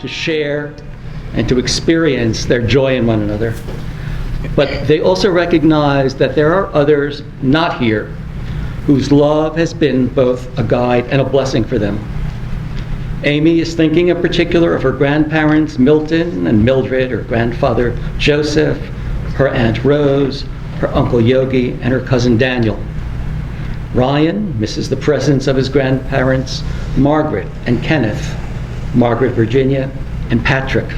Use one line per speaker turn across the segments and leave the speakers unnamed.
to share and to experience their joy in one another. But they also recognize that there are others not here whose love has been both a guide and a blessing for them. Amy is thinking in particular of her grandparents, Milton and Mildred, her grandfather, Joseph, her Aunt Rose, her Uncle Yogi, and her cousin Daniel. Ryan misses the presence of his grandparents, Margaret and Kenneth, Margaret, Virginia, and Patrick.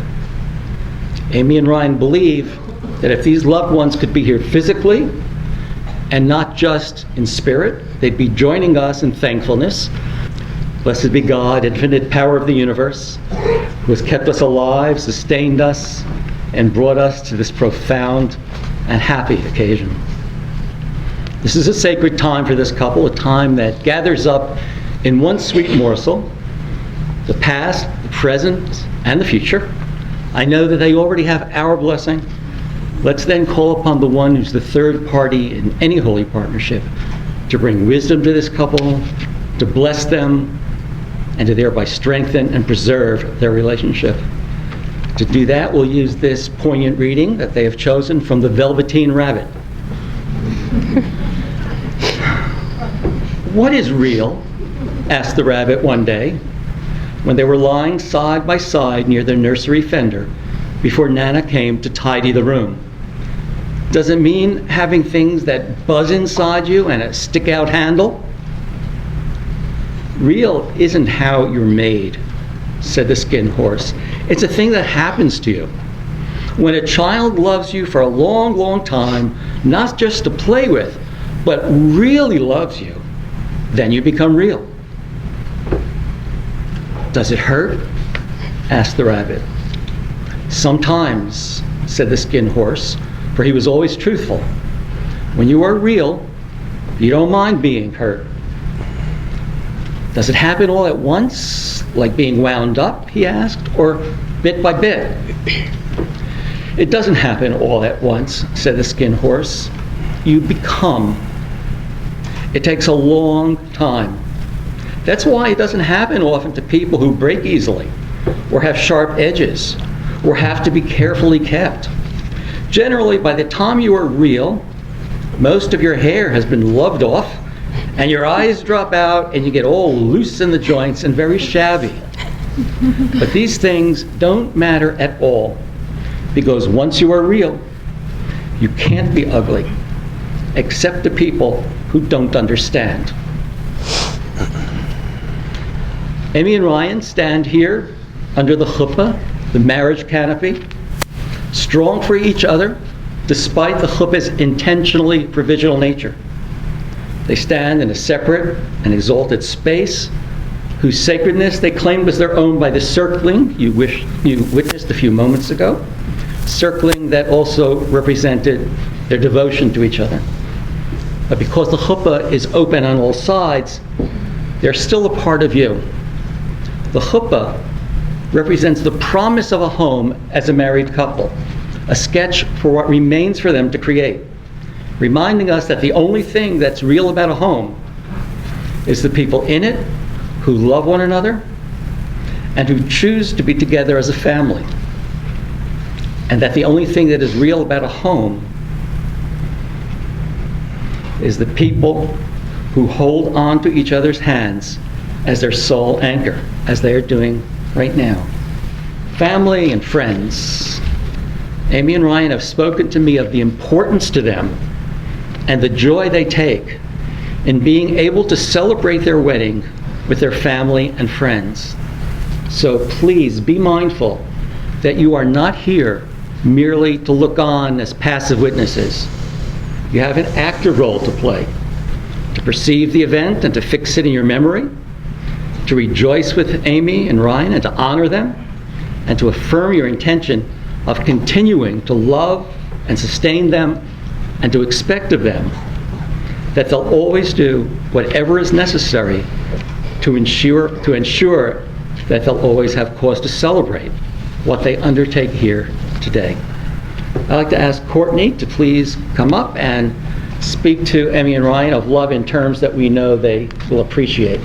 Amy and Ryan believe that if these loved ones could be here physically and not just in spirit, they'd be joining us in thankfulness. Blessed be God, infinite power of the universe, who has kept us alive, sustained us, and brought us to this profound and happy occasion. This is a sacred time for this couple, a time that gathers up in one sweet morsel the past, the present, and the future. I know that they already have our blessing. Let's then call upon the one who's the third party in any holy partnership to bring wisdom to this couple, to bless them, and to thereby strengthen and preserve their relationship. To do that, we'll use this poignant reading that they have chosen from The Velveteen Rabbit. "What is real?" asked the rabbit one day, when they were lying side by side near their nursery fender before Nana came to tidy the room. "Does it mean having things that buzz inside you and a stick-out handle?" "Real isn't how you're made," said the skin horse. "It's a thing that happens to you. When a child loves you for a long, long time, not just to play with, but really loves you, then you become real." "Does it hurt?" asked the rabbit. "Sometimes," said the skin horse, for he was always truthful. "When you are real, you don't mind being hurt." "Does it happen all at once, like being wound up?" he asked, "or bit by bit?" "It doesn't happen all at once," said the skin horse. "You become. It takes a long time. That's why it doesn't happen often to people who break easily, or have sharp edges, or have to be carefully kept. Generally, by the time you are real, most of your hair has been loved off, and your eyes drop out, and you get all loose in the joints and very shabby. But these things don't matter at all, because once you are real, you can't be ugly, except to people who don't understand." Amy and Ryan stand here under the chuppah, the marriage canopy, strong for each other, despite the chuppah's intentionally provisional nature. They stand in a separate and exalted space, whose sacredness they claimed was their own by the circling you witnessed a few moments ago, circling that also represented their devotion to each other. But because the chuppah is open on all sides, they're still a part of you. The chuppah represents the promise of a home as a married couple, a sketch for what remains for them to create, reminding us that the only thing that's real about a home is the people in it who love one another and who choose to be together as a family. And that the only thing that is real about a home is the people who hold on to each other's hands as their sole anchor, as they are doing right now. Family and friends. Amy and Ryan have spoken to me of the importance to them and the joy they take in being able to celebrate their wedding with their family and friends. So please be mindful that you are not here merely to look on as passive witnesses. You have an active role to play, to perceive the event and to fix it in your memory, to rejoice with Amy and Ryan and to honor them, and to affirm your intention of continuing to love and sustain them and to expect of them that they'll always do whatever is necessary to ensure that they'll always have cause to celebrate what they undertake here today. I'd like to ask Courtney to please come up and speak to Amy and Ryan of love in terms that we know they will appreciate.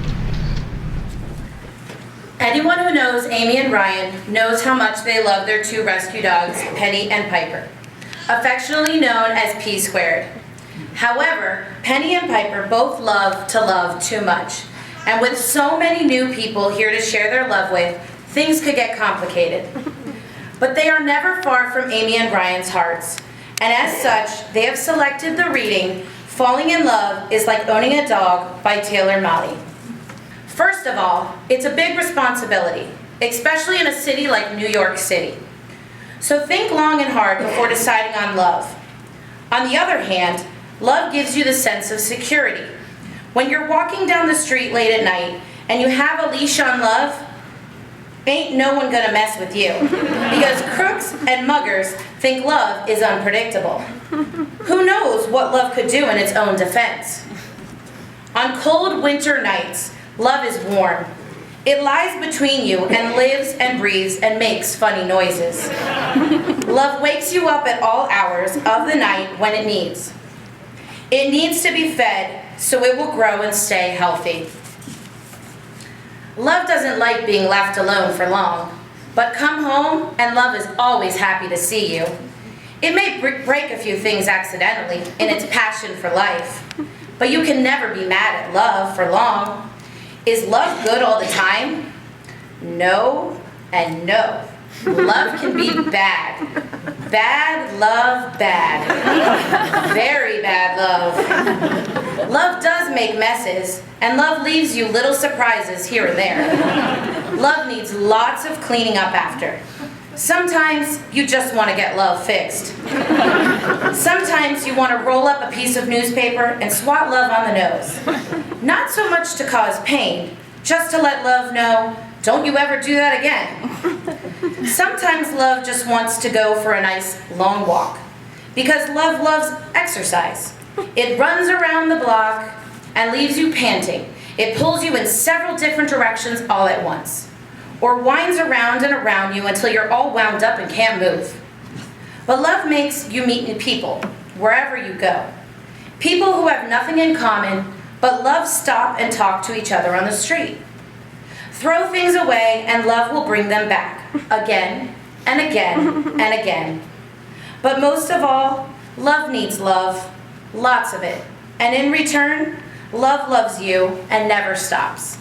Anyone who knows Amy and Ryan knows how much they love their two rescue dogs, Penny and Piper, affectionately known as P Squared. However, Penny and Piper both love to love too much, and with so many new people here to share their love with, things could get complicated. But they are never far from Amy and Ryan's hearts, and as such, they have selected the reading, Falling in Love is Like Owning a Dog by Taylor Mali. First of all, it's a big responsibility, especially in a city like New York City. So think long and hard before deciding on love. On the other hand, love gives you the sense of security. When you're walking down the street late at night and you have a leash on love, ain't no one gonna mess with you, because crooks and muggers think love is unpredictable. Who knows what love could do in its own defense? On cold winter nights, love is warm. It lies between you and lives and breathes and makes funny noises. Love wakes you up at all hours of the night when it needs. It needs to be fed so it will grow and stay healthy. Love doesn't like being left alone for long, but come home and love is always happy to see you. It may break a few things accidentally in its passion for life, but you can never be mad at love for long. Is love good all the time? No and no. Love can be bad. Bad love, bad. Very bad love. Love does make messes, and love leaves you little surprises here and there. Love needs lots of cleaning up after. Sometimes you just want to get love fixed. Sometimes you want to roll up a piece of newspaper and swat love on the nose. Not so much to cause pain, just to let love know, don't you ever do that again. Sometimes love just wants to go for a nice long walk, because love loves exercise. It runs around the block and leaves you panting. It pulls you in several different directions all at once, or winds around and around you until you're all wound up and can't move. But love makes you meet new people wherever you go. People who have nothing in common, but love stop and talk to each other on the street. Throw things away and love will bring them back, again and again and again. But most of all, love needs love, lots of it. And in return, love loves you and never stops.